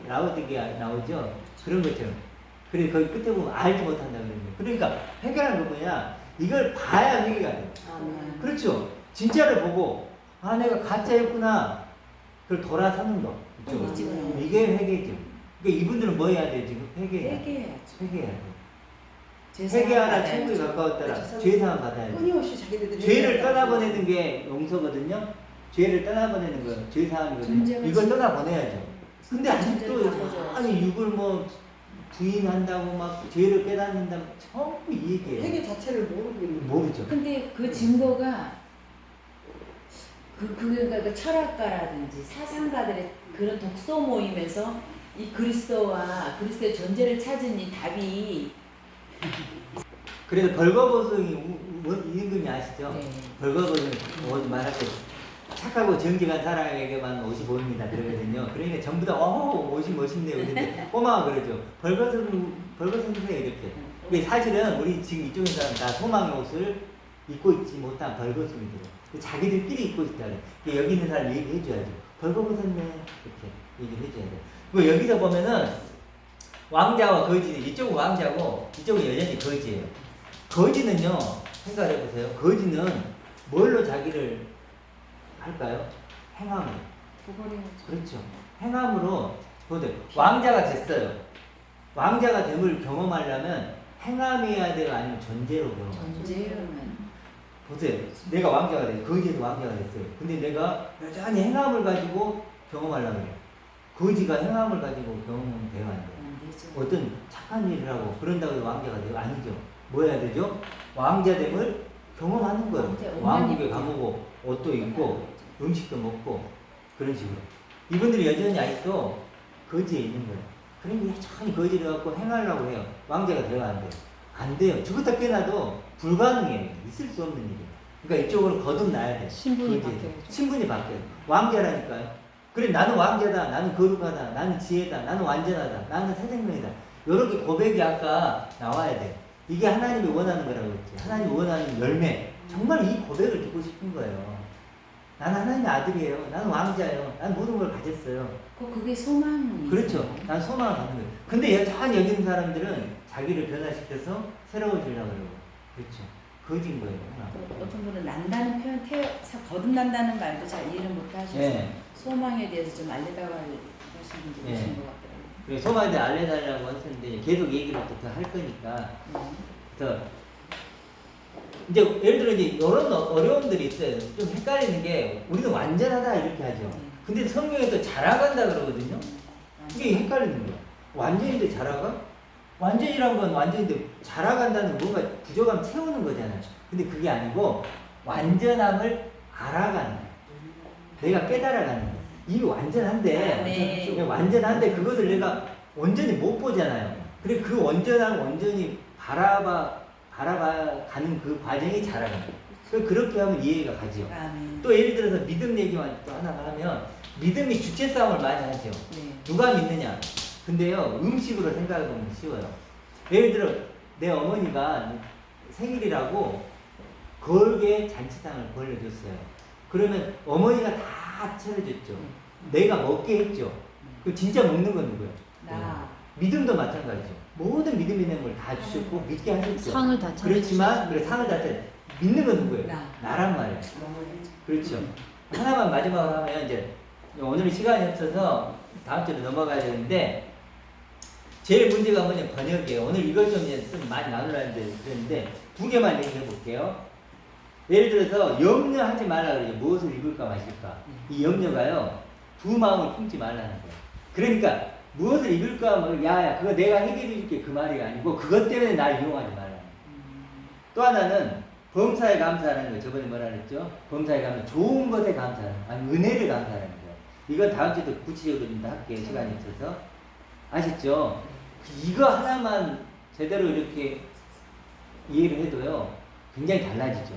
라우디게가 나오죠. 그런 것처럼. 그래 거기 끝에 보면 알지 못한다 그러는 거예요. 그러니까 회개라는 건 뭐냐? 이걸 봐야 회개가 돼. 아멘. 그렇죠. 진짜를 보고 아 내가 가짜였구나. 그걸 돌아서는 거. 그렇죠? 이직을 이게 회개죠. 그러니까 이분들은 뭐 해야 돼 지금? 회개해야 돼. 회개해야죠. 회개해야 돼. 죄사함 회개하라 받아야죠. 천국에 가까웠더라. 그렇죠. 죄사함 받아야 돼. 끊임없이 자기네들이 죄를 떠나보내는 게 용서거든요. 죄를 떠나보내는 거 죄사함이거든요. 존재가 이걸 진짜- 떠나보내야죠. 근데 아직도 존재를 바꿔줘야지. 아니 육을 뭐 부인한다고 막 죄를 깨닫는다고 전부 이 얘기예요. 회개 자체를 모르고 있는 거예요. 모르죠. 근데 그 증거가 그러니까 그 철학가라든지 사상가들의 그런 독서 모임에서 이 그리스도와 그리스도의 존재를 찾은 이 답이 그래서 벌거벗음이 임금이 아시죠? 네. 벌거벗음 뭐 말할 때 착하고 정직한 사람에게만 옷이 보입니다 그러거든요. 그러니까 전부 다 옷이 멋있네요. 근데 꼬마가 그러죠. 벌거벗으세요 이렇게. 근데 사실은 우리 지금 이쪽에 사람 다 소망의 옷을 입고 있지 못한 벌거벗음이들요. 자기들끼리 입고 있다 그래. 그러니까 여기 있는 사람 얘기해줘야죠. 벌거벗었네 이렇게 얘기를 해줘야 돼. 뭐 여기서 보면은 왕자와 거지, 이쪽은 왕자고 이쪽은 여전히 거지예요. 거지는요, 생각해보세요. 거지는 뭘로 자기를 할까요? 행함으로. 그거를 그렇죠. 행함으로, 보세요. 왕자가 됐어요. 왕자가 됨을 경험하려면 행함이어야 돼요? 아니면 존재로 경험해야 돼요? 존재로만 보세요. 내가 왕자가 됐어요. 거지에서 왕자가 됐어요. 근데 내가 여전히 행함을 가지고 경험하려고 해요. 거지가 행함을 가지고 경험은 돼야 안 돼요. 안 되죠. 어떤 착한 일을 하고 그런다고 해서 왕자가 돼요? 아니죠. 뭐 해야 되죠? 왕자됨을 경험하는 거예요. 왕국에 가보고 옷도 입고 음식도 먹고 그런 식으로. 이분들이 여전히 아직도 거지에 있는 거예요. 그러니까 여전히 거지를 갖고 행하려고 해요. 왕자가 돼야 안 돼요. 안 돼요. 죽었다 깨어나도 불가능해요. 있을 수 없는 일이에요. 그러니까 이쪽으로 거듭나야 돼요. 신분이 거지에서. 바뀌어야죠. 신분이 바뀌어요. 왕자라니까요. 그래 나는 왕자다, 나는 거룩하다, 나는 지혜다, 나는 완전하다, 나는 새 생명이다. 이렇게 고백이 아까 나와야 돼. 이게 하나님이 원하는 거라고 했지. 하나님이 원하는 열매. 정말 이 고백을 듣고 싶은 거예요. 나는 하나님의 아들이에요. 나는 왕자예요. 나는 모든 걸 가졌어요. 그게 소망이죠. 그렇죠. 난 소망을 갖는 거예요. 근데 여전히 여기 있는 사람들은 자기를 변화시켜서 새로워지려고 그러고. 그렇죠. 거짓인 거예요. 또 어떤 분은 난다는 표현, 거듭난다는 말도 잘 이해를 못 하셔서 네. 소망에 대해서 좀 알려다가 하시는 분들이 네. 계신 것 같더라고요. 그래서 소망에 대해 알려달라고 하셨는데 계속 얘기를 또 할 거니까. 그래서 이제 예를 들어 이제 이런 어려움들이 있어요. 좀 헷갈리는 게 우리는 완전하다 이렇게 하죠. 근데 성경에서 자라간다 그러거든요. 이게 헷갈리는 거야. 완전인데 자라가? 완전이란 건 완전인데 자라간다는 뭔가 부족함 채우는 거잖아요. 근데 그게 아니고 완전함을 알아가는 거야. 내가 깨달아가는 거야. 이게 완전한데, 아, 네. 완전한데 그것을 내가 온전히 못 보잖아요. 그래 그 온전함 온전히 바라가는 그 과정이 자라가는 거야. 그렇게 하면 이해가 가죠. 아멘. 또 예를 들어서 믿음 얘기만 또 하나 하면 믿음이 주체 싸움을 많이 하죠. 네. 누가 믿느냐? 근데요 음식으로 생각해보면 쉬워요. 예를 들어 내 어머니가 생일이라고 걸게 잔치상을 벌려줬어요. 그러면 어머니가 다 차려줬죠. 내가 먹게 했죠. 그 진짜 먹는 건 누구야? 나. 믿음도 마찬가지죠. 모든 믿음 있는 걸 다 주셨고 믿게 하셨죠. 상을 다 그렇지만 그래 상을 다 차려. 믿는 건 누구예요? 나란 말이에요. 그렇죠. 하나만 마지막으로 하면 이제 오늘은 시간이 없어서 다음 주로 넘어가야 되는데 제일 문제가 뭐냐면 번역이에요. 오늘 이걸 좀 이제 좀 많이 나누려는데 그랬는데 두 개만 얘기해 볼게요. 예를 들어서 염려하지 말라 그러죠. 무엇을 입을까 마실까. 이 염려가요. 두 마음을 품지 말라는 거예요. 그러니까 무엇을 입을까 뭐 야야 그거 내가 해결해 줄게 그 말이 아니고 그것 때문에 날 이용하지 말라는 거예요. 또 하나는 범사에 감사하는 거예요. 저번에 뭐라 그랬죠? 범사에 감사 좋은 것에 감사하는 거예요. 아니 은혜를 감사하는 거예요. 이건 다음 주에 또 구체적으로 좀 더 할게요. 시간이 있어서. 아시죠? 이거 하나만 제대로 이렇게 이해를 해도요. 굉장히 달라지죠.